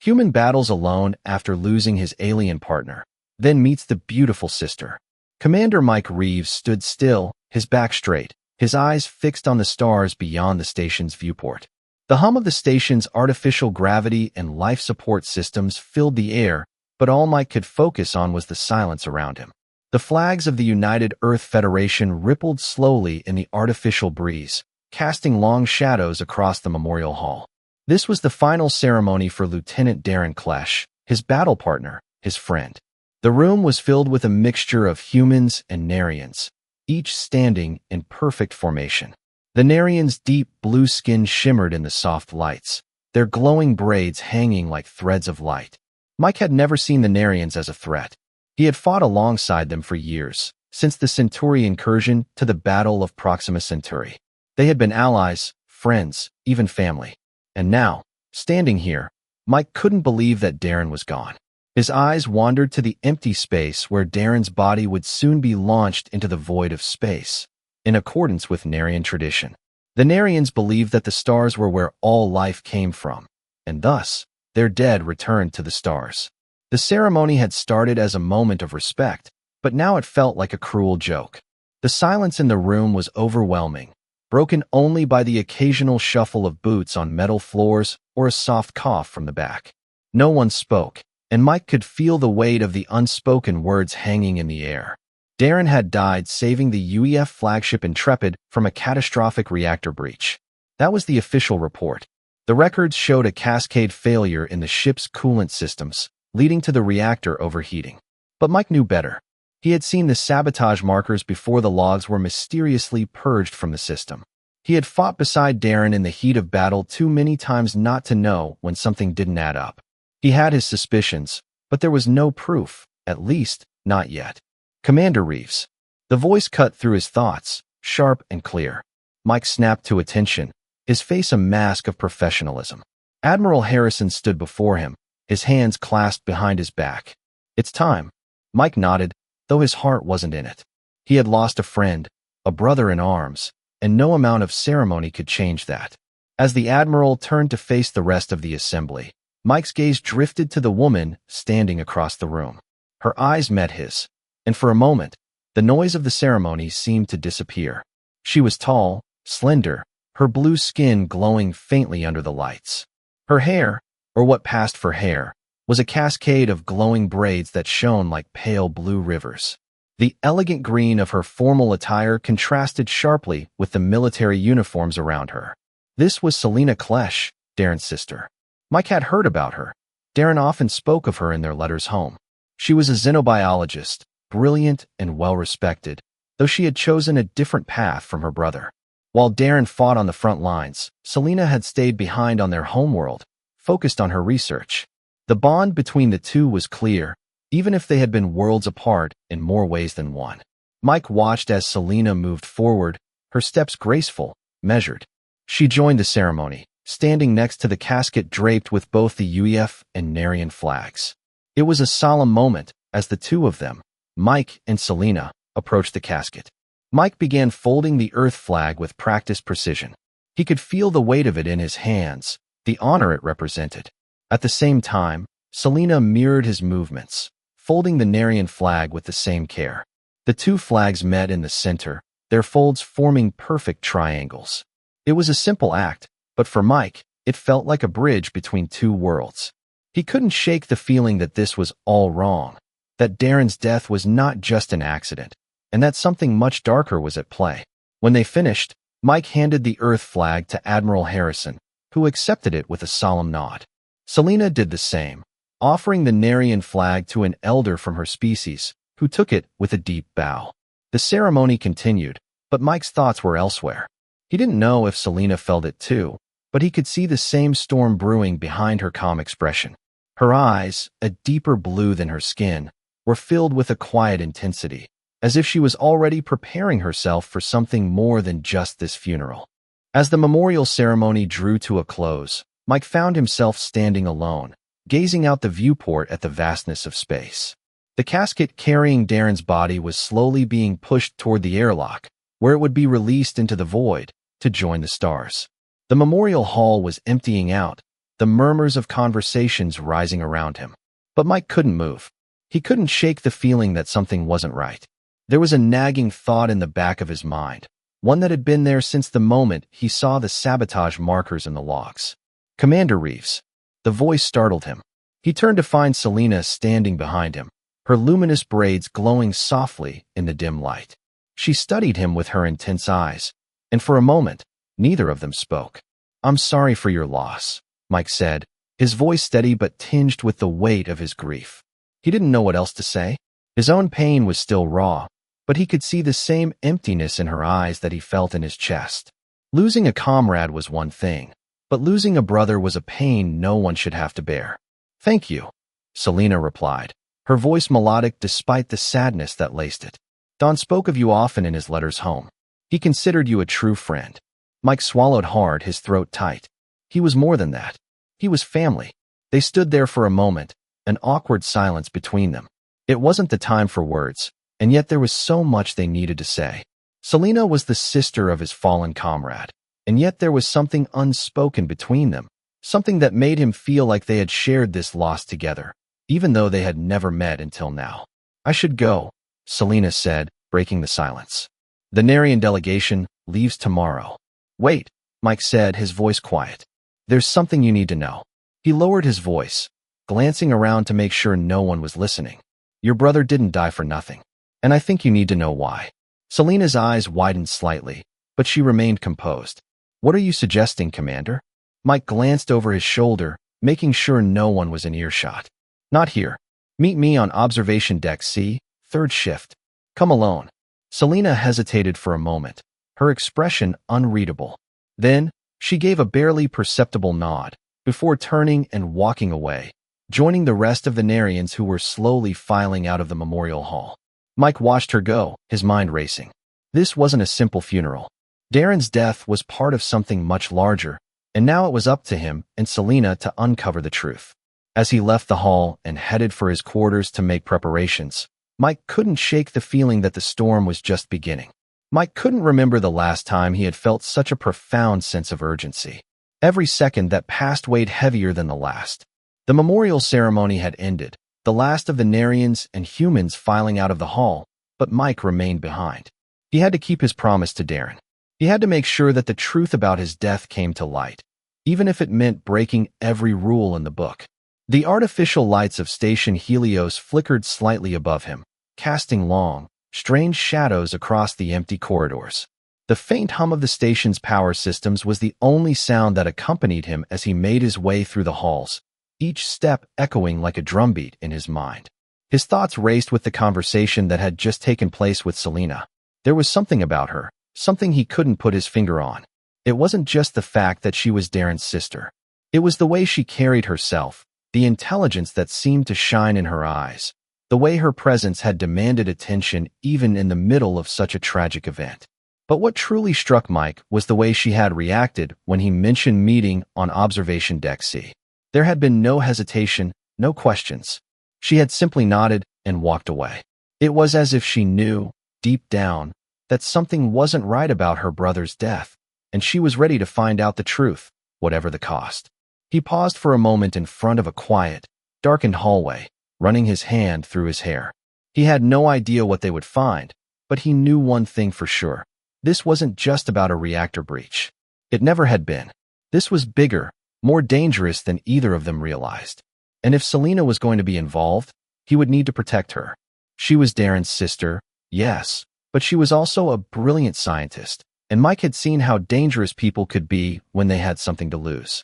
Human battles alone after losing his alien partner, then meets the beautiful sister. Commander Mike Reeves stood still, his back straight, his eyes fixed on the stars beyond the station's viewport. The hum of the station's artificial gravity and life support systems filled the air, but all Mike could focus on was the silence around him. The flags of the United Earth Federation rippled slowly in the artificial breeze, casting long shadows across the memorial hall. This was the final ceremony for Lieutenant Darren Klesch, his battle partner, his friend. The room was filled with a mixture of humans and Narians, each standing in perfect formation. The Narians' deep blue skin shimmered in the soft lights, their glowing braids hanging like threads of light. Mike had never seen the Narians as a threat. He had fought alongside them for years, since the Centauri incursion to the Battle of Proxima Centauri. They had been allies, friends, even family. And now, standing here, Mike couldn't believe that Darren was gone. His eyes wandered to the empty space where Darren's body would soon be launched into the void of space, in accordance with Narian tradition. The Narians believed that the stars were where all life came from, and thus, their dead returned to the stars. The ceremony had started as a moment of respect, but now it felt like a cruel joke. The silence in the room was overwhelming, broken only by the occasional shuffle of boots on metal floors or a soft cough from the back. No one spoke, and Mike could feel the weight of the unspoken words hanging in the air. Darren had died saving the UEF flagship Intrepid from a catastrophic reactor breach. That was the official report. The records showed a cascade failure in the ship's coolant systems, leading to the reactor overheating. But Mike knew better. He had seen the sabotage markers before the logs were mysteriously purged from the system. He had fought beside Darren in the heat of battle too many times not to know when something didn't add up. He had his suspicions, but there was no proof, at least, not yet. Commander Reeves. The voice cut through his thoughts, sharp and clear. Mike snapped to attention, his face a mask of professionalism. Admiral Harrison stood before him, his hands clasped behind his back. It's time. Mike nodded, though his heart wasn't in it. He had lost a friend, a brother in arms, and no amount of ceremony could change that. As the Admiral turned to face the rest of the assembly, Mike's gaze drifted to the woman standing across the room. Her eyes met his, and for a moment, the noise of the ceremony seemed to disappear. She was tall, slender, her blue skin glowing faintly under the lights. Her hair, or what passed for hair, was a cascade of glowing braids that shone like pale blue rivers. The elegant green of her formal attire contrasted sharply with the military uniforms around her. This was Selena Klesch, Darren's sister. Mike had heard about her. Darren often spoke of her in their letters home. She was a xenobiologist, brilliant and well-respected, though she had chosen a different path from her brother. While Darren fought on the front lines, Selena had stayed behind on their homeworld, focused on her research. The bond between the two was clear, even if they had been worlds apart in more ways than one. Mike watched as Selena moved forward, her steps graceful, measured. She joined the ceremony, standing next to the casket draped with both the UEF and Narian flags. It was a solemn moment as the two of them, Mike and Selena, approached the casket. Mike began folding the Earth flag with practiced precision. He could feel the weight of it in his hands, the honor it represented. At the same time, Selena mirrored his movements, folding the Narian flag with the same care. The two flags met in the center, their folds forming perfect triangles. It was a simple act, but for Mike, it felt like a bridge between two worlds. He couldn't shake the feeling that this was all wrong, that Darren's death was not just an accident, and that something much darker was at play. When they finished, Mike handed the Earth flag to Admiral Harrison, who accepted it with a solemn nod. Selena did the same, offering the Narian flag to an elder from her species, who took it with a deep bow. The ceremony continued, but Mike's thoughts were elsewhere. He didn't know if Selena felt it too, but he could see the same storm brewing behind her calm expression. Her eyes, a deeper blue than her skin, were filled with a quiet intensity, as if she was already preparing herself for something more than just this funeral. As the memorial ceremony drew to a close, Mike found himself standing alone, gazing out the viewport at the vastness of space. The casket carrying Darren's body was slowly being pushed toward the airlock, where it would be released into the void to join the stars. The memorial hall was emptying out, the murmurs of conversations rising around him. But Mike couldn't move. He couldn't shake the feeling that something wasn't right. There was a nagging thought in the back of his mind, one that had been there since the moment he saw the sabotage markers in the logs. Commander Reeves. The voice startled him. He turned to find Selena standing behind him, her luminous braids glowing softly in the dim light. She studied him with her intense eyes, and for a moment, neither of them spoke. "I'm sorry for your loss," Mike said, his voice steady but tinged with the weight of his grief. He didn't know what else to say. His own pain was still raw, but he could see the same emptiness in her eyes that he felt in his chest. Losing a comrade was one thing, but losing a brother was a pain no one should have to bear. "Thank you," Selena replied, her voice melodic despite the sadness that laced it. "Don spoke of you often in his letters home. He considered you a true friend." Mike swallowed hard, his throat tight. He was more than that. He was family. They stood there for a moment, an awkward silence between them. It wasn't the time for words, and yet there was so much they needed to say. Selena was the sister of his fallen comrade, and yet there was something unspoken between them, something that made him feel like they had shared this loss together, even though they had never met until now. "I should go," Selena said, breaking the silence. "The Narian delegation leaves tomorrow." "Wait," Mike said, his voice quiet. "There's something you need to know." He lowered his voice, glancing around to make sure no one was listening. "Your brother didn't die for nothing, and I think you need to know why." Selena's eyes widened slightly, but she remained composed. "What are you suggesting, Commander?" Mike glanced over his shoulder, making sure no one was in earshot. "Not here. Meet me on observation deck C, third shift. Come alone." Selena hesitated for a moment, her expression unreadable. Then, she gave a barely perceptible nod, before turning and walking away, joining the rest of the Narians who were slowly filing out of the memorial hall. Mike watched her go, his mind racing. This wasn't a simple funeral. Darren's death was part of something much larger, and now it was up to him and Selena to uncover the truth. As he left the hall and headed for his quarters to make preparations, Mike couldn't shake the feeling that the storm was just beginning. Mike couldn't remember the last time he had felt such a profound sense of urgency. Every second that passed weighed heavier than the last. The memorial ceremony had ended, the last of the Narians and humans filing out of the hall, but Mike remained behind. He had to keep his promise to Darren. He had to make sure that the truth about his death came to light, even if it meant breaking every rule in the book. The artificial lights of Station Helios flickered slightly above him, casting long, strange shadows across the empty corridors. The faint hum of the station's power systems was the only sound that accompanied him as he made his way through the halls, each step echoing like a drumbeat in his mind. His thoughts raced with the conversation that had just taken place with Selena. There was something about her, something he couldn't put his finger on. It wasn't just the fact that she was Darren's sister. It was the way she carried herself, the intelligence that seemed to shine in her eyes, the way her presence had demanded attention even in the middle of such a tragic event. But what truly struck Mike was the way she had reacted when he mentioned meeting on observation deck C. There had been no hesitation, no questions. She had simply nodded and walked away. It was as if she knew, deep down, that something wasn't right about her brother's death, and she was ready to find out the truth, whatever the cost. He paused for a moment in front of a quiet, darkened hallway, running his hand through his hair. He had no idea what they would find, but he knew one thing for sure. This wasn't just about a reactor breach. It never had been. This was bigger, more dangerous than either of them realized. And if Selena was going to be involved, he would need to protect her. She was Darren's sister, yes, but she was also a brilliant scientist, and Mike had seen how dangerous people could be when they had something to lose.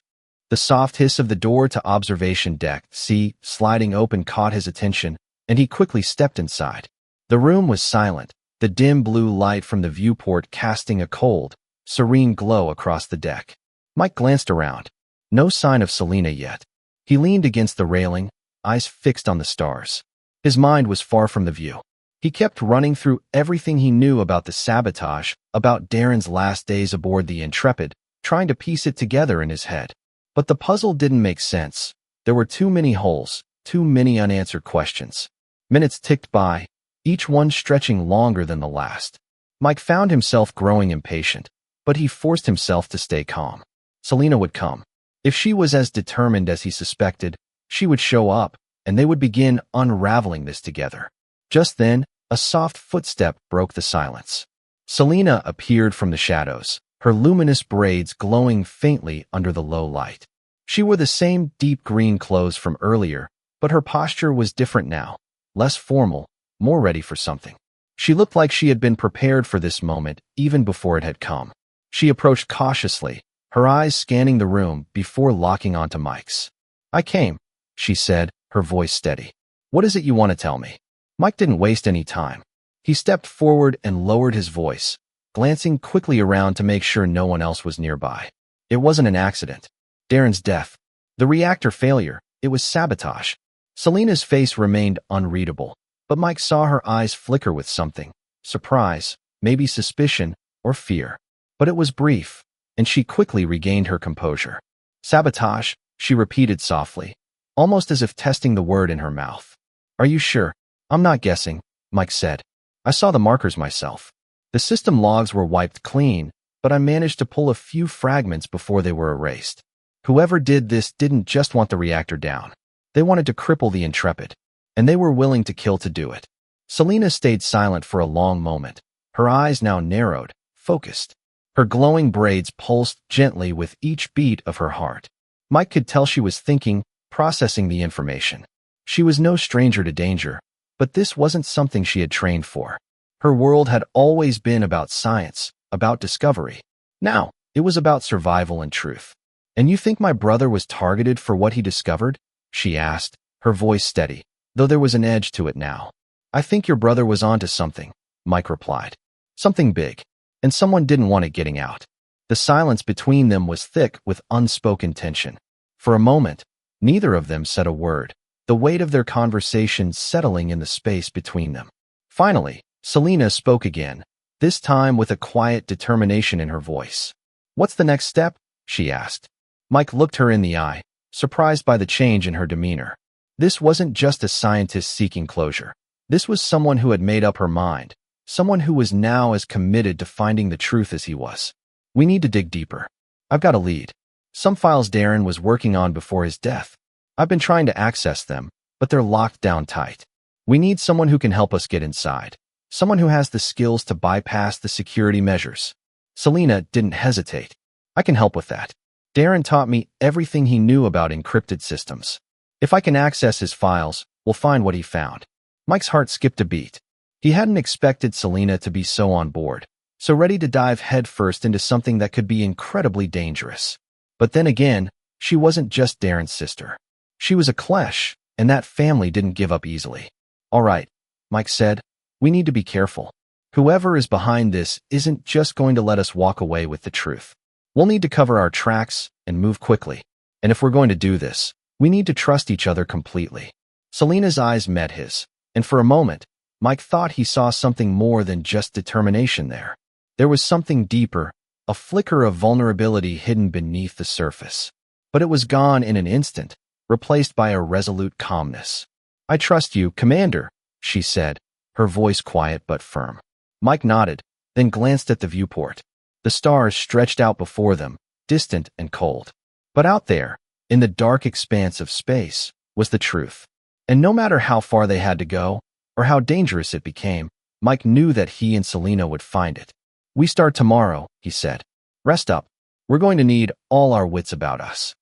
The soft hiss of the door to observation deck C sliding open caught his attention, and he quickly stepped inside. The room was silent, the dim blue light from the viewport casting a cold, serene glow across the deck. Mike glanced around. No sign of Selena yet. He leaned against the railing, eyes fixed on the stars. His mind was far from the view. He kept running through everything he knew about the sabotage, about Darren's last days aboard the Intrepid, trying to piece it together in his head. But the puzzle didn't make sense. There were too many holes, too many unanswered questions. Minutes ticked by, each one stretching longer than the last. Mike found himself growing impatient, but he forced himself to stay calm. Selena would come. If she was as determined as he suspected, she would show up, and they would begin unraveling this together. Just then, a soft footstep broke the silence. Selena appeared from the shadows, her luminous braids glowing faintly under the low light. She wore the same deep green clothes from earlier, but her posture was different now, less formal, more ready for something. She looked like she had been prepared for this moment even before it had come. She approached cautiously, her eyes scanning the room before locking onto Mike's. "I came," she said, her voice steady. "What is it you want to tell me?" Mike didn't waste any time. He stepped forward and lowered his voice, glancing quickly around to make sure no one else was nearby. It wasn't an accident. Darren's death. The reactor failure. It was sabotage. Selena's face remained unreadable, but Mike saw her eyes flicker with something. Surprise, maybe suspicion, or fear. But it was brief, and she quickly regained her composure. "Sabotage," she repeated softly, almost as if testing the word in her mouth. "Are you sure?" "I'm not guessing," Mike said. "I saw the markers myself. The system logs were wiped clean, but I managed to pull a few fragments before they were erased. Whoever did this didn't just want the reactor down. They wanted to cripple the Intrepid, and they were willing to kill to do it." Selena stayed silent for a long moment, her eyes now narrowed, focused. Her glowing braids pulsed gently with each beat of her heart. Mike could tell she was thinking, processing the information. She was no stranger to danger, but this wasn't something she had trained for. Her world had always been about science, about discovery. Now, it was about survival and truth. "And you think my brother was targeted for what he discovered?" she asked, her voice steady, though there was an edge to it now. "I think your brother was onto something," Mike replied. "Something big. And someone didn't want it getting out." The silence between them was thick with unspoken tension. For a moment, neither of them said a word, the weight of their conversation settling in the space between them. Finally, Selena spoke again, this time with a quiet determination in her voice. "What's the next step?" she asked. Mike looked her in the eye, surprised by the change in her demeanor. This wasn't just a scientist seeking closure. This was someone who had made up her mind, someone who was now as committed to finding the truth as he was. "We need to dig deeper. I've got a lead. Some files Darren was working on before his death. I've been trying to access them, but they're locked down tight. We need someone who can help us get inside. Someone who has the skills to bypass the security measures." Selena didn't hesitate. "I can help with that. Darren taught me everything he knew about encrypted systems. If I can access his files, we'll find what he found." Mike's heart skipped a beat. He hadn't expected Selena to be so on board, so ready to dive headfirst into something that could be incredibly dangerous. But then again, she wasn't just Darren's sister. She was a Klesh, and that family didn't give up easily. "All right," Mike said, "we need to be careful. Whoever is behind this isn't just going to let us walk away with the truth. We'll need to cover our tracks and move quickly. And if we're going to do this, we need to trust each other completely." Selena's eyes met his, and for a moment, Mike thought he saw something more than just determination there. There was something deeper, a flicker of vulnerability hidden beneath the surface. But it was gone in an instant, replaced by a resolute calmness. "I trust you, Commander," she said, her voice quiet but firm. Mike nodded, then glanced at the viewport. The stars stretched out before them, distant and cold. But out there, in the dark expanse of space, was the truth. And no matter how far they had to go, or how dangerous it became, Mike knew that he and Selena would find it. "We start tomorrow," he said. "Rest up. We're going to need all our wits about us."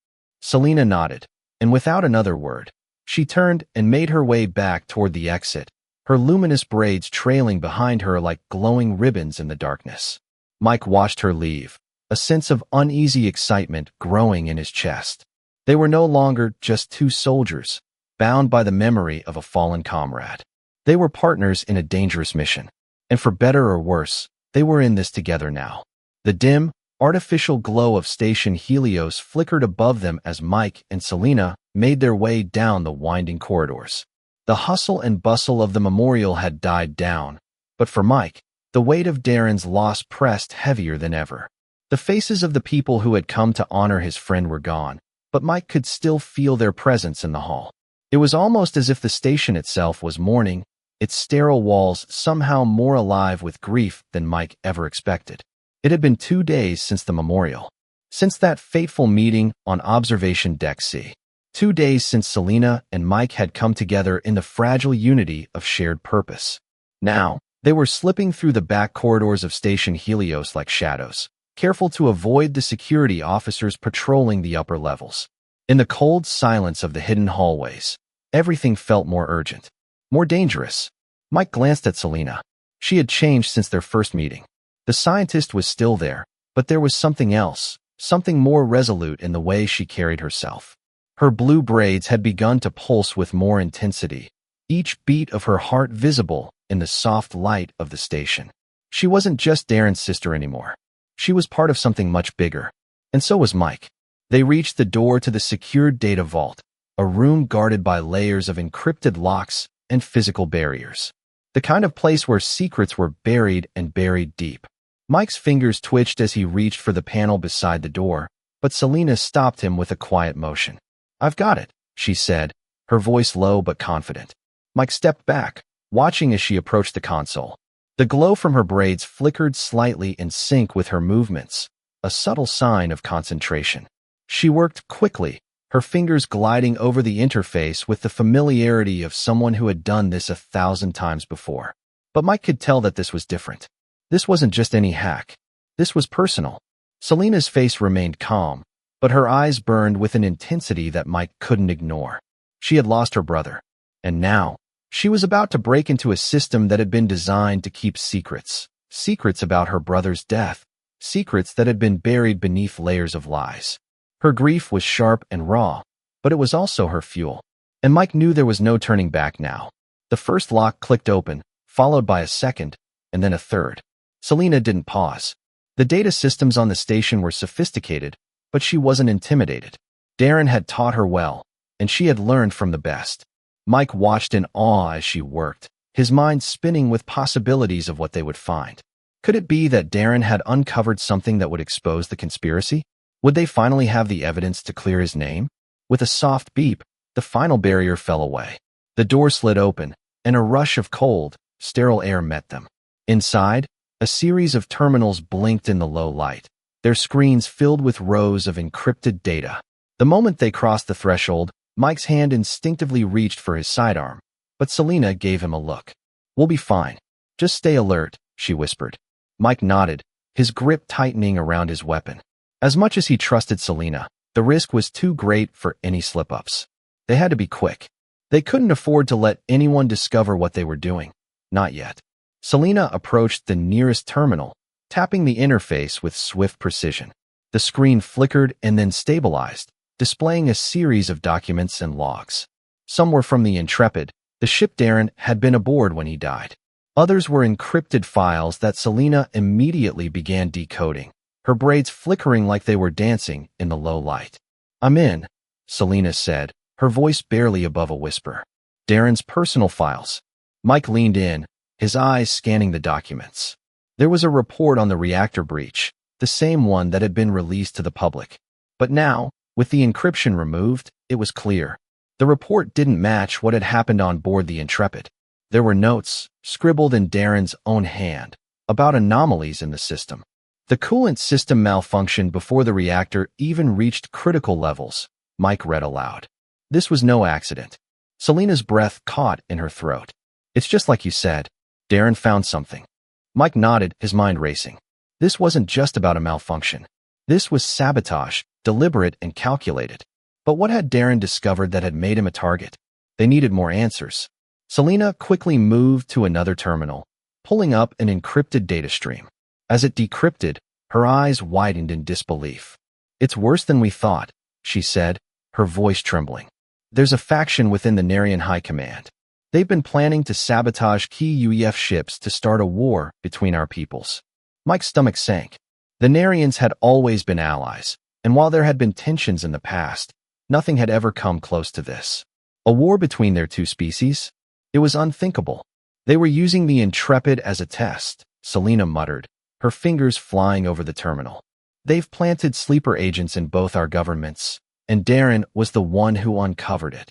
Selena nodded, and without another word, she turned and made her way back toward the exit, her luminous braids trailing behind her like glowing ribbons in the darkness. Mike watched her leave, a sense of uneasy excitement growing in his chest. They were no longer just two soldiers, bound by the memory of a fallen comrade. They were partners in a dangerous mission, and for better or worse, they were in this together now. The dim, artificial glow of Station Helios flickered above them as Mike and Selena made their way down the winding corridors. The hustle and bustle of the memorial had died down, but for Mike, the weight of Darren's loss pressed heavier than ever. The faces of the people who had come to honor his friend were gone, but Mike could still feel their presence in the hall. It was almost as if the station itself was mourning, its sterile walls somehow more alive with grief than Mike ever expected. It had been 2 days since the memorial. Since that fateful meeting on Observation Deck C. 2 days since Selena and Mike had come together in the fragile unity of shared purpose. Now, they were slipping through the back corridors of Station Helios like shadows, careful to avoid the security officers patrolling the upper levels. In the cold silence of the hidden hallways, everything felt more urgent, more dangerous. Mike glanced at Selena. She had changed since their first meeting. The scientist was still there, but there was something else, something more resolute in the way she carried herself. Her blue braids had begun to pulse with more intensity, each beat of her heart visible in the soft light of the station. She wasn't just Darren's sister anymore. She was part of something much bigger. And so was Mike. They reached the door to the secured data vault, a room guarded by layers of encrypted locks and physical barriers. The kind of place where secrets were buried and buried deep. Mike's fingers twitched as he reached for the panel beside the door, but Selena stopped him with a quiet motion. "I've got it," she said, her voice low but confident. Mike stepped back, watching as she approached the console. The glow from her braids flickered slightly in sync with her movements, a subtle sign of concentration. She worked quickly, her fingers gliding over the interface with the familiarity of someone who had done this 1,000 times before. But Mike could tell that this was different. This wasn't just any hack. This was personal. Selena's face remained calm, but her eyes burned with an intensity that Mike couldn't ignore. She had lost her brother, and now, she was about to break into a system that had been designed to keep secrets. Secrets about her brother's death. Secrets that had been buried beneath layers of lies. Her grief was sharp and raw, but it was also her fuel. And Mike knew there was no turning back now. The first lock clicked open, followed by a second, and then a third. Selena didn't pause. The data systems on the station were sophisticated, but she wasn't intimidated. Darren had taught her well, and she had learned from the best. Mike watched in awe as she worked, his mind spinning with possibilities of what they would find. Could it be that Darren had uncovered something that would expose the conspiracy? Would they finally have the evidence to clear his name? With a soft beep, the final barrier fell away. The door slid open, and a rush of cold, sterile air met them. Inside, a series of terminals blinked in the low light, their screens filled with rows of encrypted data. The moment they crossed the threshold, Mike's hand instinctively reached for his sidearm, but Selena gave him a look. "We'll be fine. Just stay alert," she whispered. Mike nodded, his grip tightening around his weapon. As much as he trusted Selena, the risk was too great for any slip-ups. They had to be quick. They couldn't afford to let anyone discover what they were doing. Not yet. Selena approached the nearest terminal, tapping the interface with swift precision. The screen flickered and then stabilized, displaying a series of documents and logs. Some were from the Intrepid, the ship Darren had been aboard when he died. Others were encrypted files that Selena immediately began decoding, her braids flickering like they were dancing in the low light. "I'm in," Selena said, her voice barely above a whisper. "Darren's personal files." Mike leaned in, his eyes scanning the documents. There was a report on the reactor breach, the same one that had been released to the public. But now, with the encryption removed, it was clear. The report didn't match what had happened on board the Intrepid. There were notes, scribbled in Darren's own hand, about anomalies in the system. The coolant system malfunctioned before the reactor even reached critical levels, Mike read aloud. This was no accident. Selena's breath caught in her throat. "It's just like you said. Darren found something." Mike nodded, his mind racing. This wasn't just about a malfunction. This was sabotage, deliberate and calculated. But what had Darren discovered that had made him a target? They needed more answers. Selena quickly moved to another terminal, pulling up an encrypted data stream. As it decrypted, her eyes widened in disbelief. "It's worse than we thought," she said, her voice trembling. "There's a faction within the Narian High Command. They've been planning to sabotage key UEF ships to start a war between our peoples." Mike's stomach sank. The Narians had always been allies, and while there had been tensions in the past, nothing had ever come close to this. A war between their two species? It was unthinkable. They were using the Intrepid as a test, Selena muttered, her fingers flying over the terminal. "They've planted sleeper agents in both our governments, and Darren was the one who uncovered it."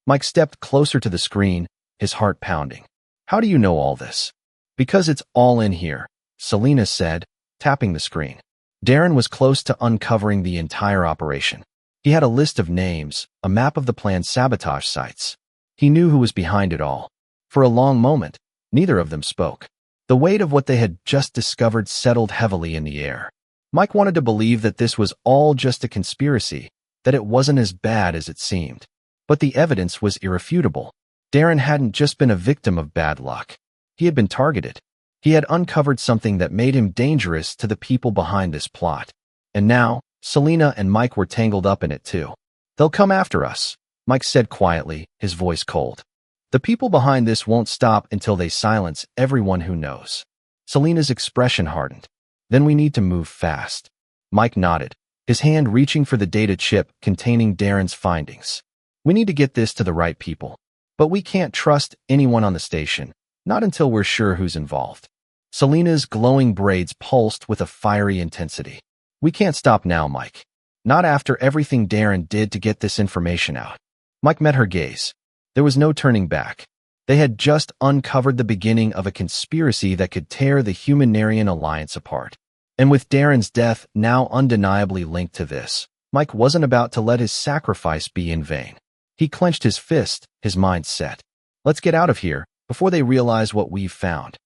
Mike stepped closer to the screen, his heart pounding. "How do you know all this?" "Because it's all in here," Selena said, tapping the screen. Darren was close to uncovering the entire operation. He had a list of names, a map of the planned sabotage sites. He knew who was behind it all. For a long moment, neither of them spoke. The weight of what they had just discovered settled heavily in the air. Mike wanted to believe that this was all just a conspiracy, that it wasn't as bad as it seemed. But the evidence was irrefutable. Darren hadn't just been a victim of bad luck. He had been targeted. He had uncovered something that made him dangerous to the people behind this plot. And now, Selena and Mike were tangled up in it too. "They'll come after us," Mike said quietly, his voice cold. "The people behind this won't stop until they silence everyone who knows." Selena's expression hardened. "Then we need to move fast." Mike nodded, his hand reaching for the data chip containing Darren's findings. "We need to get this to the right people. But we can't trust anyone on the station, not until we're sure who's involved." Selena's glowing braids pulsed with a fiery intensity. "We can't stop now, Mike. Not after everything Darren did to get this information out." Mike met her gaze. There was no turning back. They had just uncovered the beginning of a conspiracy that could tear the human Narian alliance apart. And with Darren's death now undeniably linked to this, Mike wasn't about to let his sacrifice be in vain. He clenched his fist, his mind set. "Let's get out of here before they realize what we've found."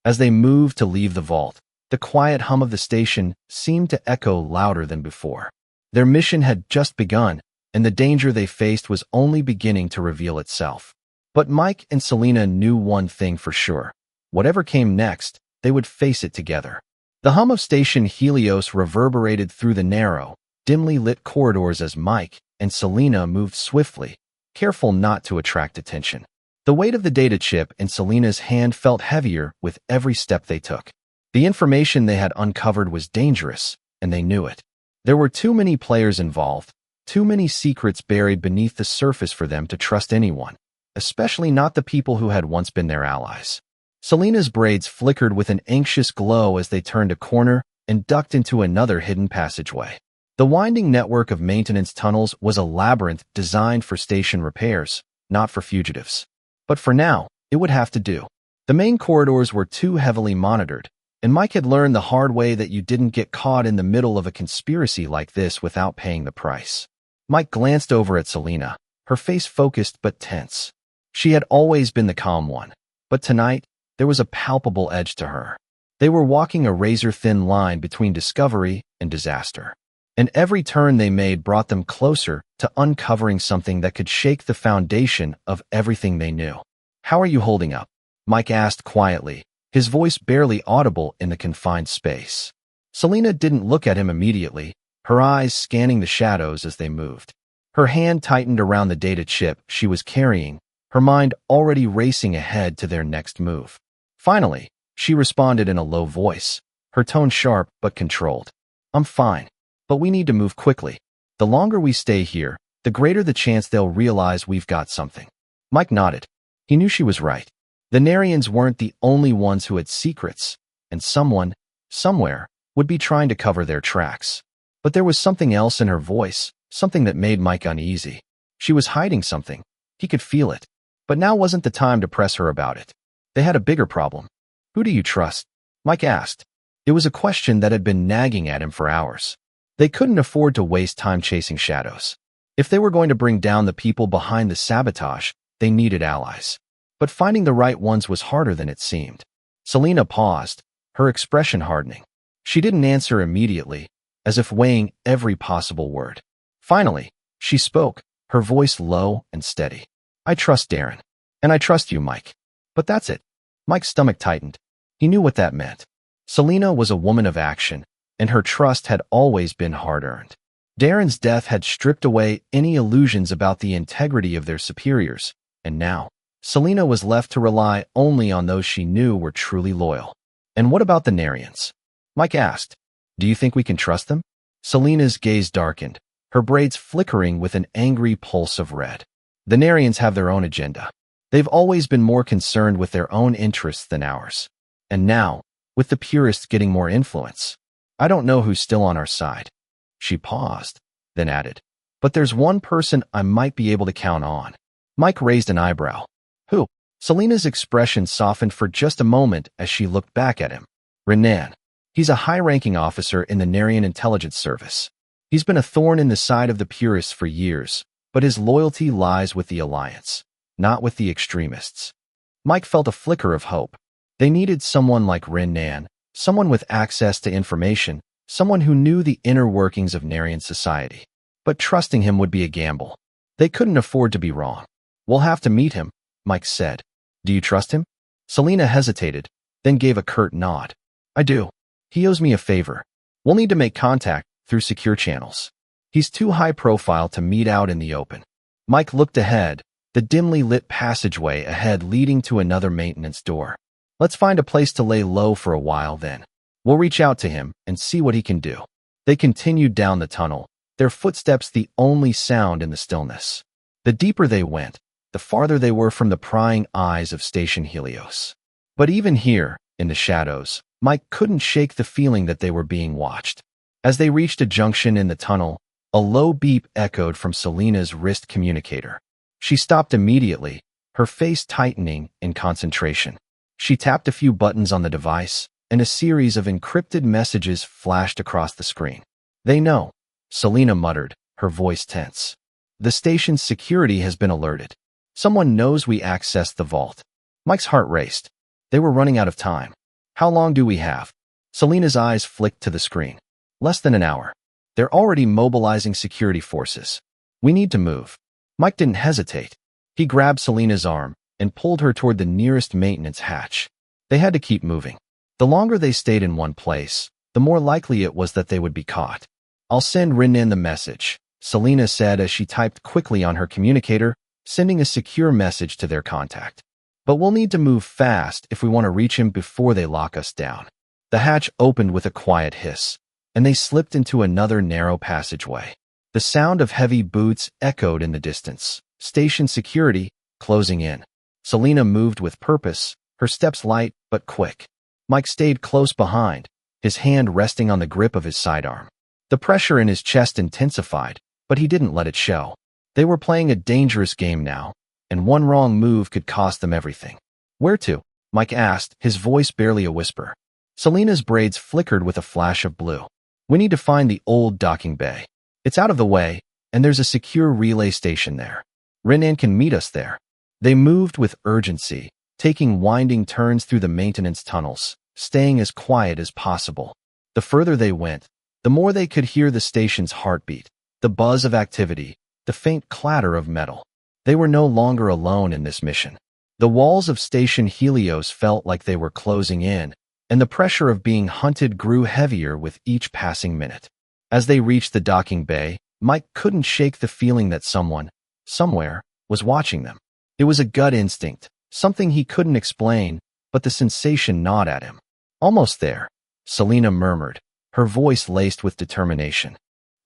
As they moved to leave the vault, the quiet hum of the station seemed to echo louder than before. Their mission had just begun, and the danger they faced was only beginning to reveal itself. But Mike and Selena knew one thing for sure. Whatever came next, they would face it together. The hum of Station Helios reverberated through the narrow, dimly lit corridors as Mike and Selena moved swiftly, careful not to attract attention. The weight of the data chip in Selena's hand felt heavier with every step they took. The information they had uncovered was dangerous, and they knew it. There were too many players involved, too many secrets buried beneath the surface for them to trust anyone, especially not the people who had once been their allies. Selena's braids flickered with an anxious glow as they turned a corner and ducked into another hidden passageway. The winding network of maintenance tunnels was a labyrinth designed for station repairs, not for fugitives. But for now, it would have to do. The main corridors were too heavily monitored, and Mike had learned the hard way that you didn't get caught in the middle of a conspiracy like this without paying the price. Mike glanced over at Selena, her face focused but tense. She had always been the calm one, but tonight, there was a palpable edge to her. They were walking a razor-thin line between discovery and disaster. And every turn they made brought them closer to uncovering something that could shake the foundation of everything they knew. "How are you holding up?" Mike asked quietly, his voice barely audible in the confined space. Selena didn't look at him immediately, her eyes scanning the shadows as they moved. Her hand tightened around the data chip she was carrying, her mind already racing ahead to their next move. Finally, she responded in a low voice, her tone sharp but controlled. "I'm fine. But we need to move quickly. The longer we stay here, the greater the chance they'll realize we've got something." Mike nodded. He knew she was right. The Narians weren't the only ones who had secrets, and someone, somewhere, would be trying to cover their tracks. But there was something else in her voice, something that made Mike uneasy. She was hiding something. He could feel it. But now wasn't the time to press her about it. They had a bigger problem. "Who do you trust?" Mike asked. It was a question that had been nagging at him for hours. They couldn't afford to waste time chasing shadows. If they were going to bring down the people behind the sabotage, they needed allies. But finding the right ones was harder than it seemed. Selena paused, her expression hardening. She didn't answer immediately, as if weighing every possible word. Finally, she spoke, her voice low and steady. "I trust Darren. And I trust you, Mike. But that's it." Mike's stomach tightened. He knew what that meant. Selena was a woman of action, and her trust had always been hard-earned. Darren's death had stripped away any illusions about the integrity of their superiors, and now, Selena was left to rely only on those she knew were truly loyal. "And what about the Narians?" Mike asked. "Do you think we can trust them?" Selena's gaze darkened, her braids flickering with an angry pulse of red. "The Narians have their own agenda. They've always been more concerned with their own interests than ours. And now, with the purists getting more influence, I don't know who's still on our side." She paused, then added, "But there's one person I might be able to count on." Mike raised an eyebrow. "Who?" Selena's expression softened for just a moment as she looked back at him. "Renan." He's a high-ranking officer in the Narian intelligence service. He's been a thorn in the side of the purists for years, but his loyalty lies with the Alliance, not with the extremists. Mike felt a flicker of hope. They needed someone like Narian, someone with access to information, someone who knew the inner workings of Narian society. But trusting him would be a gamble. They couldn't afford to be wrong. "We'll have to meet him," Mike said. "Do you trust him?" Selena hesitated, then gave a curt nod. "I do. He owes me a favor. We'll need to make contact through secure channels. He's too high profile to meet out in the open." Mike looked ahead, the dimly lit passageway ahead leading to another maintenance door. "Let's find a place to lay low for a while then. We'll reach out to him and see what he can do." They continued down the tunnel, their footsteps the only sound in the stillness. The deeper they went, the farther they were from the prying eyes of Station Helios. But even here, in the shadows, Mike couldn't shake the feeling that they were being watched. As they reached a junction in the tunnel, a low beep echoed from Selena's wrist communicator. She stopped immediately, her face tightening in concentration. She tapped a few buttons on the device, and a series of encrypted messages flashed across the screen. "They know," Selena muttered, her voice tense. "The station's security has been alerted. Someone knows we accessed the vault." Mike's heart raced. They were running out of time. "How long do we have?" Selena's eyes flicked to the screen. "Less than an hour. They're already mobilizing security forces. We need to move." Mike didn't hesitate. He grabbed Selena's arm and pulled her toward the nearest maintenance hatch. They had to keep moving. The longer they stayed in one place, the more likely it was that they would be caught. "I'll send Narian the message," Selena said as she typed quickly on her communicator, sending a secure message to their contact. "But we'll need to move fast if we want to reach him before they lock us down." The hatch opened with a quiet hiss, and they slipped into another narrow passageway. The sound of heavy boots echoed in the distance. Station security closing in. Selena moved with purpose, her steps light but quick. Mike stayed close behind, his hand resting on the grip of his sidearm. The pressure in his chest intensified, but he didn't let it show. They were playing a dangerous game now, and one wrong move could cost them everything. "Where to?" Mike asked, his voice barely a whisper. Selena's braids flickered with a flash of blue. "We need to find the old docking bay. It's out of the way, and there's a secure relay station there. Narian can meet us there." They moved with urgency, taking winding turns through the maintenance tunnels, staying as quiet as possible. The further they went, the more they could hear the station's heartbeat, the buzz of activity, the faint clatter of metal. They were no longer alone in this mission. The walls of Station Helios felt like they were closing in, and the pressure of being hunted grew heavier with each passing minute. As they reached the docking bay, Mike couldn't shake the feeling that someone, somewhere, was watching them. It was a gut instinct, something he couldn't explain, but the sensation gnawed at him. "Almost there," Selena murmured, her voice laced with determination.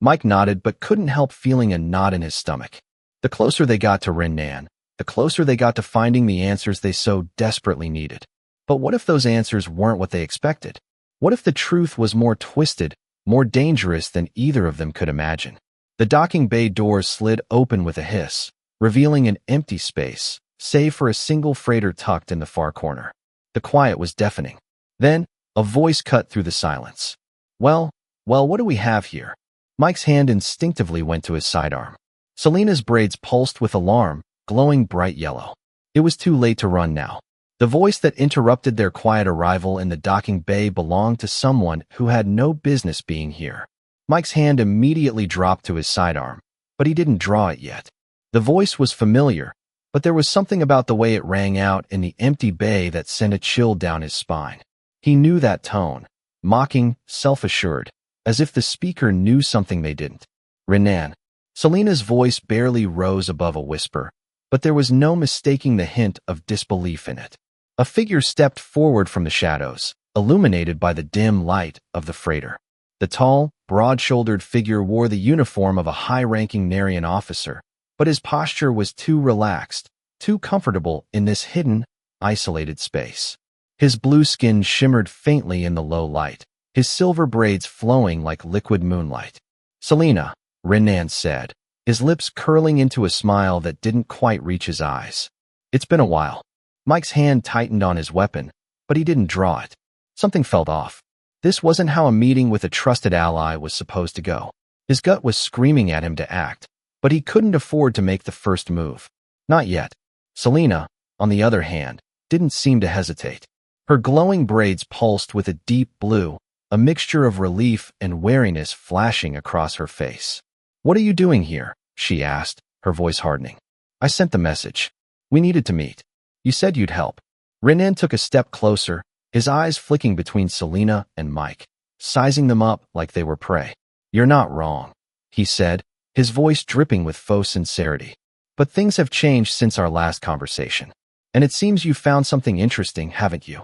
Mike nodded but couldn't help feeling a knot in his stomach. The closer they got to Narian, the closer they got to finding the answers they so desperately needed. But what if those answers weren't what they expected? What if the truth was more twisted, more dangerous than either of them could imagine? The docking bay doors slid open with a hiss, revealing an empty space, save for a single freighter tucked in the far corner. The quiet was deafening. Then, a voice cut through the silence. Well, what do we have here?" Mike's hand instinctively went to his sidearm. Selena's braids pulsed with alarm, glowing bright yellow. It was too late to run now. The voice that interrupted their quiet arrival in the docking bay belonged to someone who had no business being here. Mike's hand immediately dropped to his sidearm, but he didn't draw it yet. The voice was familiar, but there was something about the way it rang out in the empty bay that sent a chill down his spine. He knew that tone, mocking, self-assured, as if the speaker knew something they didn't. "Narian." Selena's voice barely rose above a whisper, but there was no mistaking the hint of disbelief in it. A figure stepped forward from the shadows, illuminated by the dim light of the freighter. The tall, broad-shouldered figure wore the uniform of a high-ranking Narian officer, but his posture was too relaxed, too comfortable in this hidden, isolated space. His blue skin shimmered faintly in the low light, his silver braids flowing like liquid moonlight. "Selena," Narian said, his lips curling into a smile that didn't quite reach his eyes. "It's been a while." Mike's hand tightened on his weapon, but he didn't draw it. Something felt off. This wasn't how a meeting with a trusted ally was supposed to go. His gut was screaming at him to act, but he couldn't afford to make the first move. Not yet. Selena, on the other hand, didn't seem to hesitate. Her glowing braids pulsed with a deep blue, a mixture of relief and wariness flashing across her face. "What are you doing here?" she asked, her voice hardening. "I sent the message. We needed to meet. You said you'd help." Renan took a step closer, his eyes flicking between Selena and Mike, sizing them up like they were prey. "You're not wrong," he said, his voice dripping with faux sincerity. "But things have changed since our last conversation. And it seems you've found something interesting, haven't you?"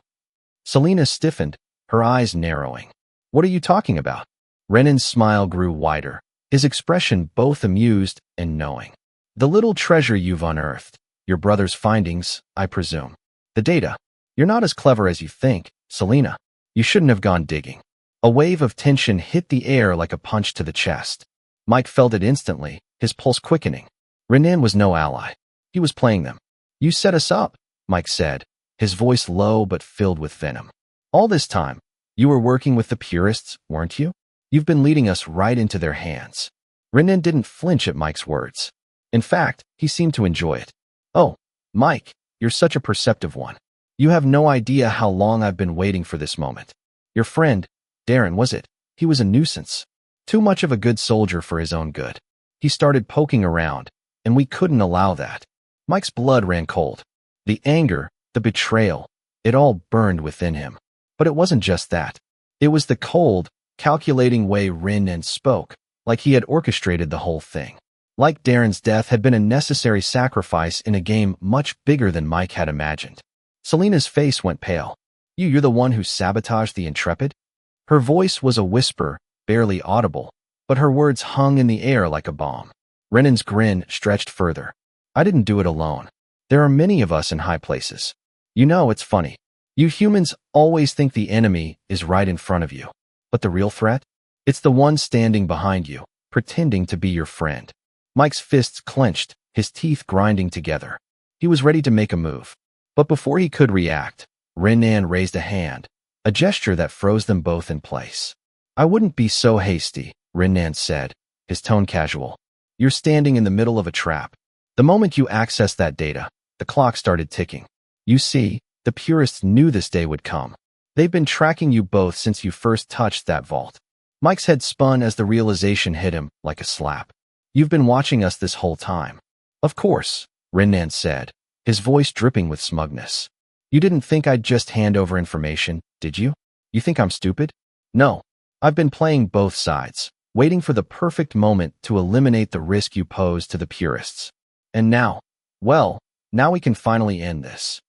Selena stiffened, her eyes narrowing. "What are you talking about?" Renan's smile grew wider, his expression both amused and knowing. "The little treasure you've unearthed. Your brother's findings, I presume. The data. You're not as clever as you think, Selena. You shouldn't have gone digging." A wave of tension hit the air like a punch to the chest. Mike felt it instantly, his pulse quickening. Renan was no ally. He was playing them. "You set us up," Mike said, his voice low but filled with venom. "All this time, you were working with the purists, weren't you? You've been leading us right into their hands." Renan didn't flinch at Mike's words. In fact, he seemed to enjoy it. "Oh, Mike, you're such a perceptive one. You have no idea how long I've been waiting for this moment. Your friend, Darren, was it? He was a nuisance. Too much of a good soldier for his own good. He started poking around, and we couldn't allow that." Mike's blood ran cold. The anger, the betrayal, it all burned within him. But it wasn't just that. It was the cold, calculating way Renan spoke, like he had orchestrated the whole thing. Like Darren's death had been a necessary sacrifice in a game much bigger than Mike had imagined. Selena's face went pale. You're the one who sabotaged the Intrepid?" Her voice was a whisper, barely audible, but her words hung in the air like a bomb. Renan's grin stretched further. "I didn't do it alone. There are many of us in high places. You know, it's funny. You humans always think the enemy is right in front of you. But the real threat? It's the one standing behind you, pretending to be your friend." Mike's fists clenched, his teeth grinding together. He was ready to make a move. But before he could react, Renan raised a hand, a gesture that froze them both in place. "I wouldn't be so hasty," Renan said, his tone casual. "You're standing in the middle of a trap. The moment you access that data, the clock started ticking. You see, the purists knew this day would come. They've been tracking you both since you first touched that vault." Mike's head spun as the realization hit him like a slap. "You've been watching us this whole time." "Of course," Renan said, his voice dripping with smugness. "You didn't think I'd just hand over information, did you? You think I'm stupid? No. I've been playing both sides, waiting for the perfect moment to eliminate the risk you pose to the purists. And now, well, now we can finally end this."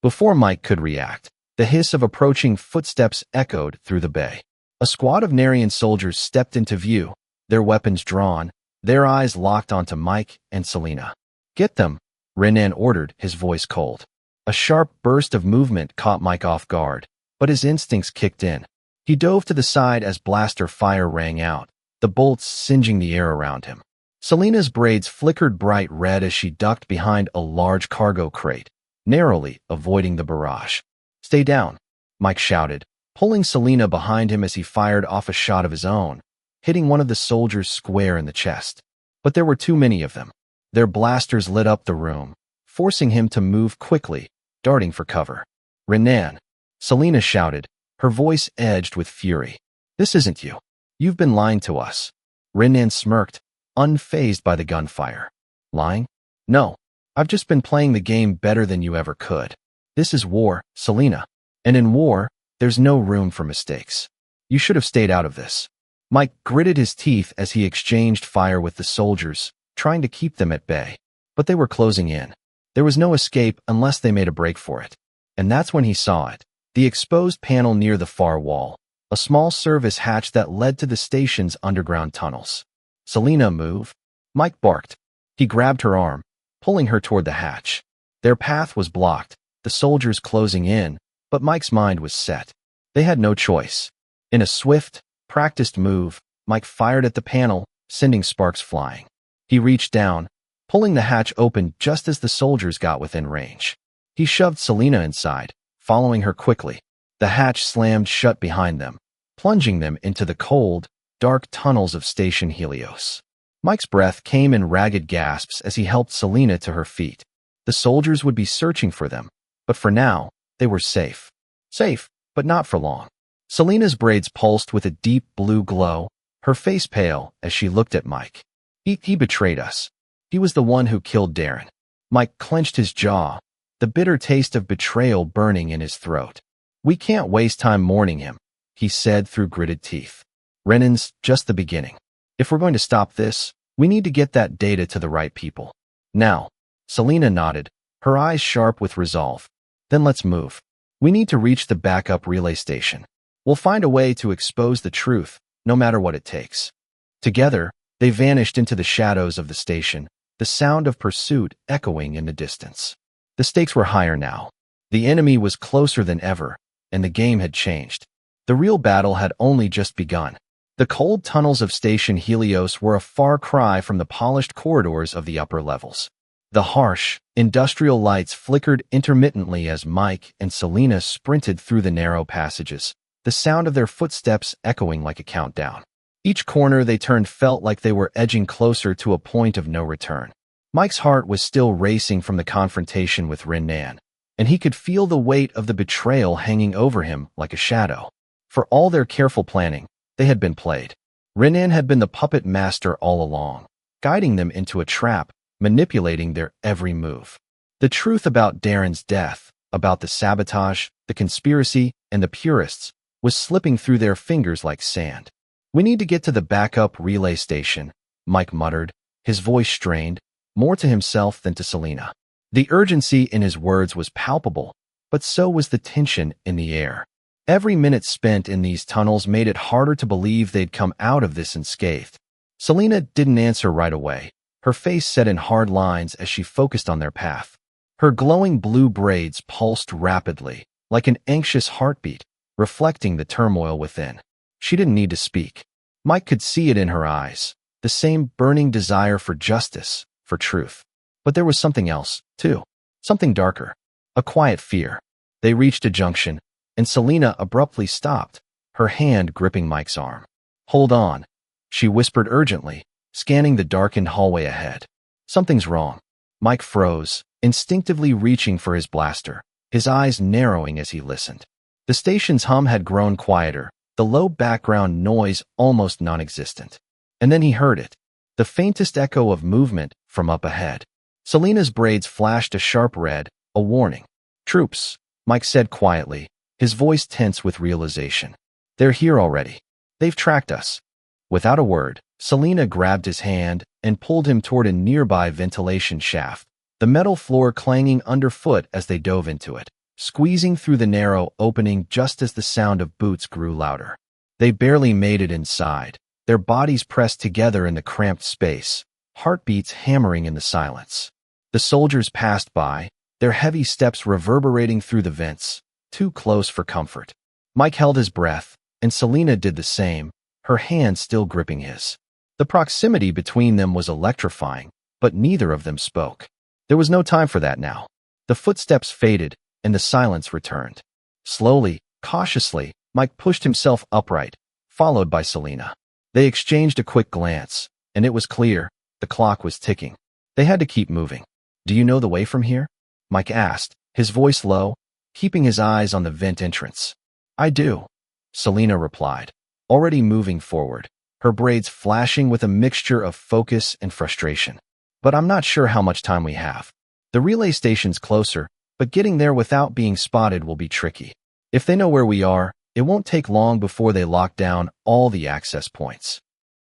Before Mike could react, the hiss of approaching footsteps echoed through the bay. A squad of Narian soldiers stepped into view, their weapons drawn, their eyes locked onto Mike and Selena. "Get them," Renan ordered, his voice cold. A sharp burst of movement caught Mike off guard, but his instincts kicked in. He dove to the side as blaster fire rang out, the bolts singeing the air around him. Selena's braids flickered bright red as she ducked behind a large cargo crate, narrowly avoiding the barrage. "Stay down," Mike shouted, pulling Selena behind him as he fired off a shot of his own, hitting one of the soldiers square in the chest. But there were too many of them. Their blasters lit up the room, forcing him to move quickly, darting for cover. "Renan," Selena shouted, her voice edged with fury. "This isn't you. You've been lying to us." Renan smirked, unfazed by the gunfire. "Lying? No. I've just been playing the game better than you ever could. This is war, Selena. And in war, there's no room for mistakes. You should have stayed out of this." Mike gritted his teeth as he exchanged fire with the soldiers, trying to keep them at bay. But they were closing in. There was no escape unless they made a break for it. And that's when he saw it. The exposed panel near the far wall. A small service hatch that led to the station's underground tunnels. "Selena, move." Mike barked. He grabbed her arm, pulling her toward the hatch. Their path was blocked, the soldiers closing in, but Mike's mind was set. They had no choice. In a swift, practiced move, Mike fired at the panel, sending sparks flying. He reached down, pulling the hatch open just as the soldiers got within range. He shoved Selena inside, following her quickly. The hatch slammed shut behind them, plunging them into the cold, dark tunnels of Station Helios. Mike's breath came in ragged gasps as he helped Selena to her feet. The soldiers would be searching for them, but for now, they were safe. Safe, but not for long. Selena's braids pulsed with a deep blue glow, her face pale as she looked at Mike. He betrayed us. He was the one who killed Darren. Mike clenched his jaw, the bitter taste of betrayal burning in his throat. We can't waste time mourning him, he said through gritted teeth. Renan's just the beginning. If we're going to stop this, we need to get that data to the right people. Now, Selena nodded, her eyes sharp with resolve. Then let's move. We need to reach the backup relay station. We'll find a way to expose the truth, no matter what it takes. Together, they vanished into the shadows of the station, the sound of pursuit echoing in the distance. The stakes were higher now. The enemy was closer than ever, and the game had changed. The real battle had only just begun. The cold tunnels of Station Helios were a far cry from the polished corridors of the upper levels. The harsh, industrial lights flickered intermittently as Mike and Selena sprinted through the narrow passages, the sound of their footsteps echoing like a countdown. Each corner they turned felt like they were edging closer to a point of no return. Mike's heart was still racing from the confrontation with Renan, and he could feel the weight of the betrayal hanging over him like a shadow. For all their careful planning, they had been played. Renan had been the puppet master all along, guiding them into a trap, manipulating their every move. The truth about Darren's death, about the sabotage, the conspiracy, and the purists, was slipping through their fingers like sand. We need to get to the backup relay station, Mike muttered, his voice strained, more to himself than to Selena. The urgency in his words was palpable, but so was the tension in the air. Every minute spent in these tunnels made it harder to believe they'd come out of this unscathed. Selena didn't answer right away, her face set in hard lines as she focused on their path. Her glowing blue braids pulsed rapidly, like an anxious heartbeat, reflecting the turmoil within. She didn't need to speak. Mike could see it in her eyes, the same burning desire for justice, for truth. But there was something else, too. Something darker. A quiet fear. They reached a junction, and Selena abruptly stopped, her hand gripping Mike's arm. Hold on, she whispered urgently, scanning the darkened hallway ahead. Something's wrong. Mike froze, instinctively reaching for his blaster, his eyes narrowing as he listened. The station's hum had grown quieter, the low background noise almost non-existent. And then he heard it, the faintest echo of movement from up ahead. Selena's braids flashed a sharp red, a warning. Troops, Mike said quietly, his voice tense with realization. They're here already. They've tracked us. Without a word, Selena grabbed his hand and pulled him toward a nearby ventilation shaft, the metal floor clanging underfoot as they dove into it, squeezing through the narrow opening just as the sound of boots grew louder. They barely made it inside, their bodies pressed together in the cramped space, heartbeats hammering in the silence. The soldiers passed by, their heavy steps reverberating through the vents, too close for comfort. Mike held his breath, and Selena did the same, her hand still gripping his. The proximity between them was electrifying, but neither of them spoke. There was no time for that now. The footsteps faded, and the silence returned. Slowly, cautiously, Mike pushed himself upright, followed by Selena. They exchanged a quick glance, and it was clear, the clock was ticking. They had to keep moving. Do you know the way from here? Mike asked, his voice low, keeping his eyes on the vent entrance. I do, Selena replied, already moving forward, her braids flashing with a mixture of focus and frustration. But I'm not sure how much time we have. The relay station's closer, but getting there without being spotted will be tricky. If they know where we are, it won't take long before they lock down all the access points.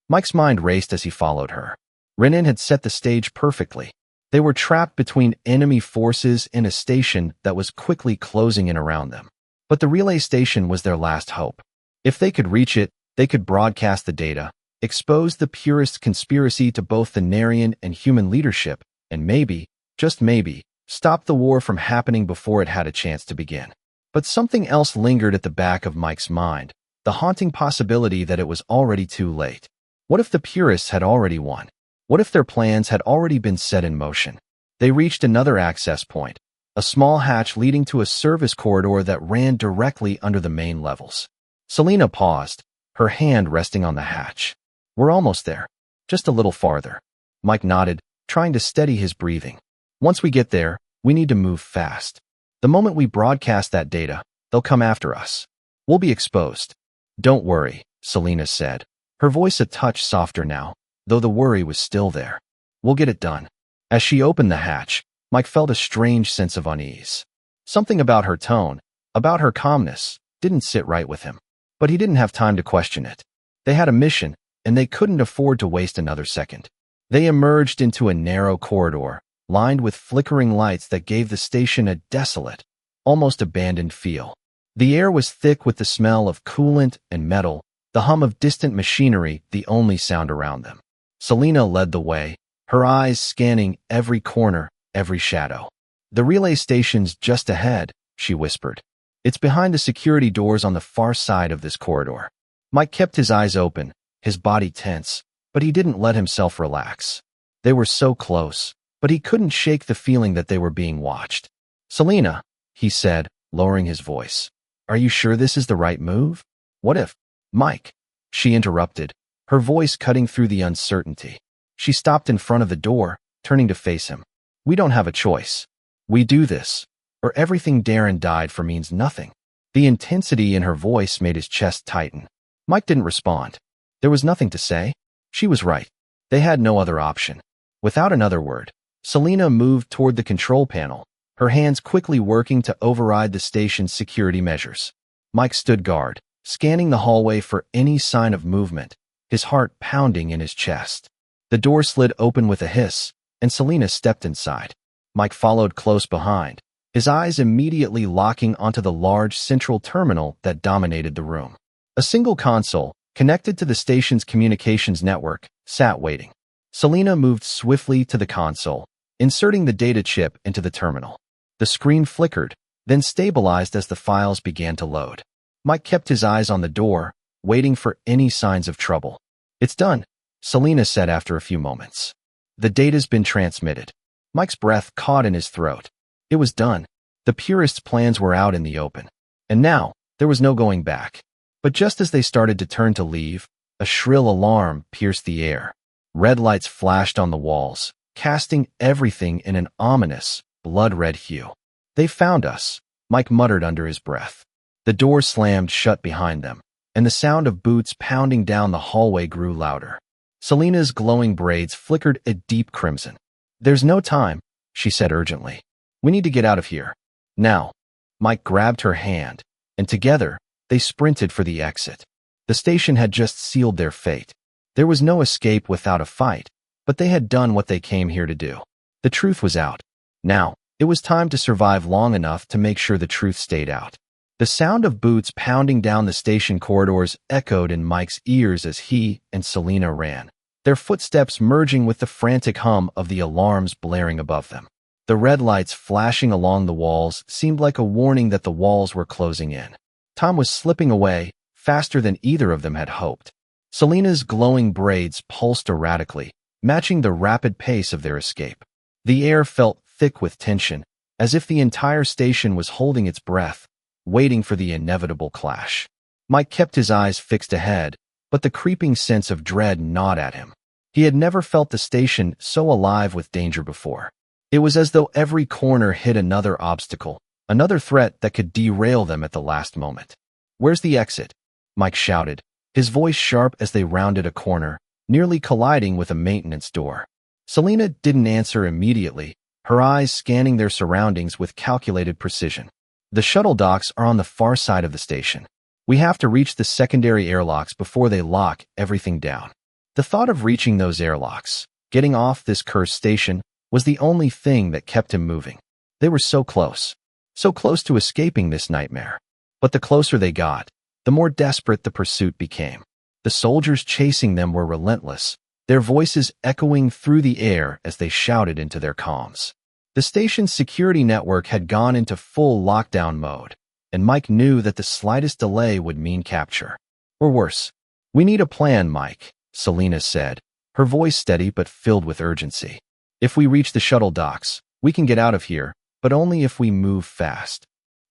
Mike's mind raced as he followed her. Renan had set the stage perfectly. They were trapped between enemy forces in a station that was quickly closing in around them. But the relay station was their last hope. If they could reach it, they could broadcast the data, expose the purist conspiracy to both the Narian and human leadership, and maybe, just maybe, stop the war from happening before it had a chance to begin. But something else lingered at the back of Mike's mind, the haunting possibility that it was already too late. What if the purists had already won? What if their plans had already been set in motion? They reached another access point, a small hatch leading to a service corridor that ran directly under the main levels. Selena paused, her hand resting on the hatch. We're almost there. Just a little farther. Mike nodded, trying to steady his breathing. Once we get there, we need to move fast. The moment we broadcast that data, they'll come after us. We'll be exposed. Don't worry, Selena said, her voice a touch softer now, though the worry was still there. We'll get it done. As she opened the hatch, Mike felt a strange sense of unease. Something about her tone, about her calmness, didn't sit right with him. But he didn't have time to question it. They had a mission, and they couldn't afford to waste another second. They emerged into a narrow corridor, lined with flickering lights that gave the station a desolate, almost abandoned feel. The air was thick with the smell of coolant and metal, the hum of distant machinery the only sound around them. Selena led the way, her eyes scanning every corner, every shadow. The relay station's just ahead, she whispered. It's behind the security doors on the far side of this corridor. Mike kept his eyes open, his body tense, but he didn't let himself relax. They were so close, but he couldn't shake the feeling that they were being watched. Selena, he said, lowering his voice. Are you sure this is the right move? What if? Mike, she interrupted, her voice cutting through the uncertainty. She stopped in front of the door, turning to face him. We don't have a choice. We do this, or everything Darren died for means nothing. The intensity in her voice made his chest tighten. Mike didn't respond. There was nothing to say. She was right. They had no other option. Without another word, Selena moved toward the control panel, her hands quickly working to override the station's security measures. Mike stood guard, scanning the hallway for any sign of movement, his heart pounding in his chest. The door slid open with a hiss, and Selena stepped inside. Mike followed close behind, his eyes immediately locking onto the large central terminal that dominated the room. A single console, connected to the station's communications network, sat waiting. Selena moved swiftly to the console, inserting the data chip into the terminal. The screen flickered, then stabilized as the files began to load. Mike kept his eyes on the door, waiting for any signs of trouble. It's done, Selena said after a few moments. The data's been transmitted. Mike's breath caught in his throat. It was done. The purists' plans were out in the open. And now, there was no going back. But just as they started to turn to leave, a shrill alarm pierced the air. Red lights flashed on the walls, casting everything in an ominous, blood-red hue. They found us, Mike muttered under his breath. The door slammed shut behind them, and the sound of boots pounding down the hallway grew louder. Selena's glowing braids flickered a deep crimson. There's no time, she said urgently. We need to get out of here. Now. Mike grabbed her hand, and together, they sprinted for the exit. The station had just sealed their fate. There was no escape without a fight, but they had done what they came here to do. The truth was out. Now, it was time to survive long enough to make sure the truth stayed out. The sound of boots pounding down the station corridors echoed in Mike's ears as he and Selena ran, their footsteps merging with the frantic hum of the alarms blaring above them. The red lights flashing along the walls seemed like a warning that the walls were closing in. Time was slipping away, faster than either of them had hoped. Selena's glowing braids pulsed erratically, matching the rapid pace of their escape. The air felt thick with tension, as if the entire station was holding its breath, waiting for the inevitable clash. Mike kept his eyes fixed ahead, but the creeping sense of dread gnawed at him. He had never felt the station so alive with danger before. It was as though every corner hid another obstacle, another threat that could derail them at the last moment. Where's the exit? Mike shouted, his voice sharp as they rounded a corner, nearly colliding with a maintenance door. Selena didn't answer immediately, her eyes scanning their surroundings with calculated precision. The shuttle docks are on the far side of the station. We have to reach the secondary airlocks before they lock everything down. The thought of reaching those airlocks, getting off this cursed station, was the only thing that kept him moving. They were so close to escaping this nightmare. But the closer they got, the more desperate the pursuit became. The soldiers chasing them were relentless, their voices echoing through the air as they shouted into their comms. The station's security network had gone into full lockdown mode, and Mike knew that the slightest delay would mean capture. Or worse. We need a plan, Mike, Selena said, her voice steady but filled with urgency. If we reach the shuttle docks, we can get out of here, but only if we move fast.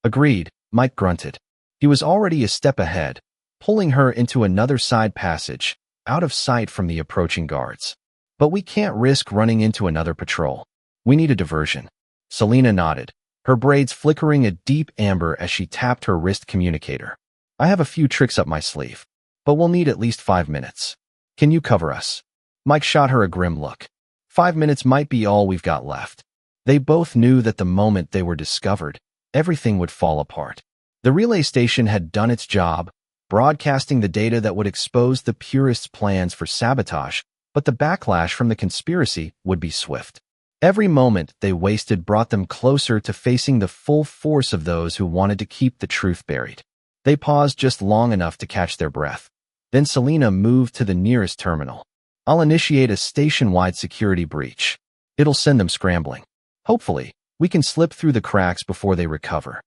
Agreed, Mike grunted. He was already a step ahead, pulling her into another side passage, out of sight from the approaching guards. But we can't risk running into another patrol. We need a diversion. Selena nodded, her braids flickering a deep amber as she tapped her wrist communicator. I have a few tricks up my sleeve, but we'll need at least 5 minutes. Can you cover us? Mike shot her a grim look. 5 minutes might be all we've got left. They both knew that the moment they were discovered, everything would fall apart. The relay station had done its job, broadcasting the data that would expose the purists' plans for sabotage, but the backlash from the conspiracy would be swift. Every moment they wasted brought them closer to facing the full force of those who wanted to keep the truth buried. They paused just long enough to catch their breath. Then Selena moved to the nearest terminal. I'll initiate a station-wide security breach. It'll send them scrambling. Hopefully, we can slip through the cracks before they recover.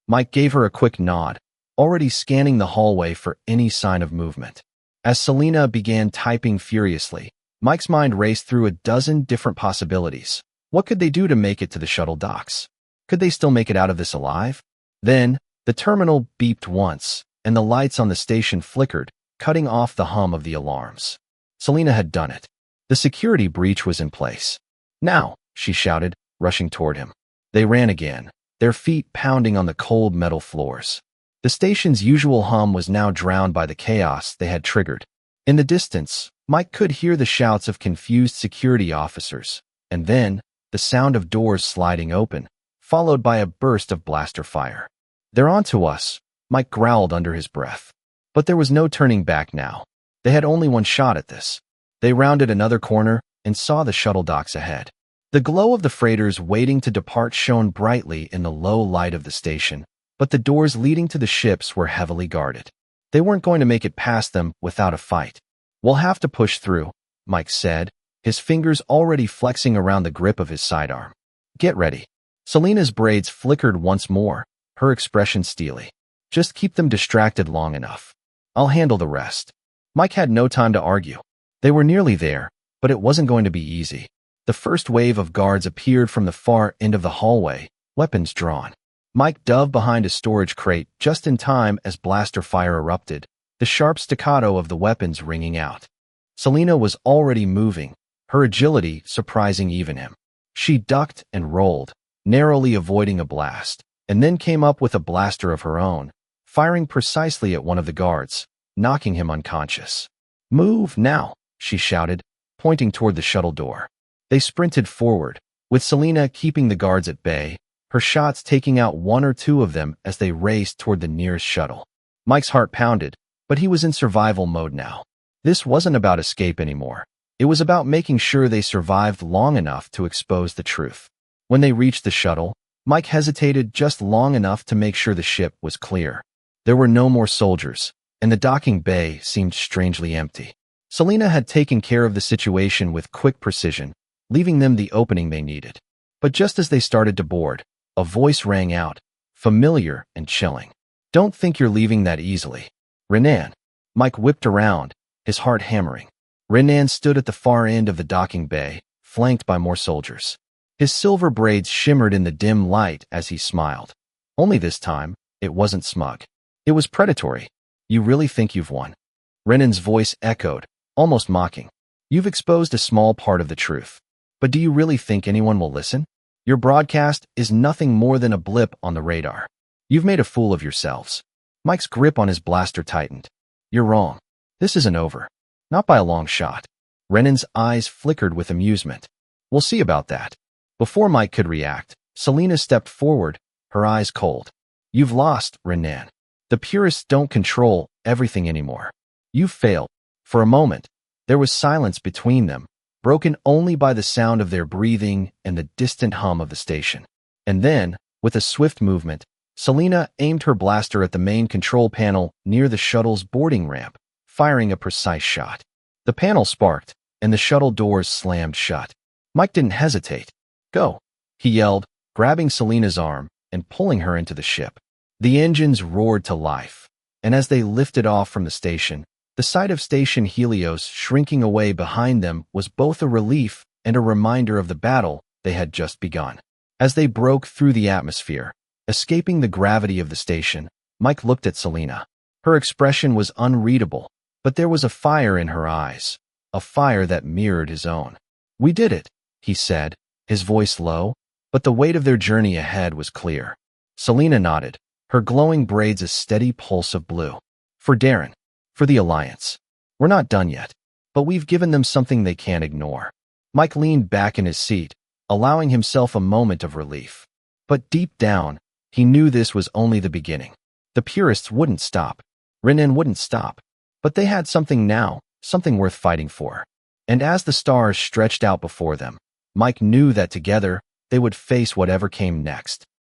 Mike gave her a quick nod, already scanning the hallway for any sign of movement. As Selena began typing furiously, Mike's mind raced through a dozen different possibilities. What could they do to make it to the shuttle docks? Could they still make it out of this alive? Then, the terminal beeped once, and the lights on the station flickered, cutting off the hum of the alarms. Selena had done it. The security breach was in place. Now, she shouted, rushing toward him. They ran again, their feet pounding on the cold metal floors. The station's usual hum was now drowned by the chaos they had triggered. In the distance, Mike could hear the shouts of confused security officers, and then, the sound of doors sliding open, followed by a burst of blaster fire. They're on to us, Mike growled under his breath. But there was no turning back now. They had only one shot at this. They rounded another corner and saw the shuttle docks ahead. The glow of the freighters waiting to depart shone brightly in the low light of the station, but the doors leading to the ships were heavily guarded. They weren't going to make it past them without a fight. We'll have to push through, Mike said, his fingers already flexing around the grip of his sidearm. Get ready. Selena's braids flickered once more, her expression steely. Just keep them distracted long enough. I'll handle the rest. Mike had no time to argue. They were nearly there, but it wasn't going to be easy. The first wave of guards appeared from the far end of the hallway, weapons drawn. Mike dove behind a storage crate just in time as blaster fire erupted, the sharp staccato of the weapons ringing out. Selena was already moving, her agility surprising even him. She ducked and rolled, narrowly avoiding a blast, and then came up with a blaster of her own, firing precisely at one of the guards, knocking him unconscious. Move now, she shouted, pointing toward the shuttle door. They sprinted forward, with Selena keeping the guards at bay, her shots taking out one or two of them as they raced toward the nearest shuttle. Mike's heart pounded, but he was in survival mode now. This wasn't about escape anymore. It was about making sure they survived long enough to expose the truth. When they reached the shuttle, Mike hesitated just long enough to make sure the ship was clear. There were no more soldiers, and the docking bay seemed strangely empty. Selena had taken care of the situation with quick precision, leaving them the opening they needed. But just as they started to board, a voice rang out, familiar and chilling. Don't think you're leaving that easily. Renan. Mike whipped around, his heart hammering. Renan stood at the far end of the docking bay, flanked by more soldiers. His silver braids shimmered in the dim light as he smiled. Only this time, it wasn't smug. It was predatory. You really think you've won? Renan's voice echoed, almost mocking. You've exposed a small part of the truth. But do you really think anyone will listen? Your broadcast is nothing more than a blip on the radar. You've made a fool of yourselves. Mike's grip on his blaster tightened. You're wrong. This isn't over. Not by a long shot. Renan's eyes flickered with amusement. We'll see about that. Before Mike could react, Selena stepped forward, her eyes cold. You've lost, Renan. The purists don't control everything anymore. You've failed. For a moment, there was silence between them, broken only by the sound of their breathing and the distant hum of the station. And then, with a swift movement, Selena aimed her blaster at the main control panel near the shuttle's boarding ramp, firing a precise shot. The panel sparked, and the shuttle doors slammed shut. Mike didn't hesitate. Go, he yelled, grabbing Selena's arm and pulling her into the ship. The engines roared to life, and as they lifted off from the station, the sight of Station Helios shrinking away behind them was both a relief and a reminder of the battle they had just begun. As they broke through the atmosphere, escaping the gravity of the station, Mike looked at Selena. Her expression was unreadable, but there was a fire in her eyes, a fire that mirrored his own. "We did it," he said, his voice low, but the weight of their journey ahead was clear. Selena nodded, her glowing braids a steady pulse of blue. "For Darren. For the Alliance. We're not done yet, but we've given them something they can't ignore." Mike leaned back in his seat, allowing himself a moment of relief. But deep down, he knew this was only the beginning. The purists wouldn't stop. Renan wouldn't stop. But they had something now, something worth fighting for. And as the stars stretched out before them, Mike knew that together, they would face whatever came next.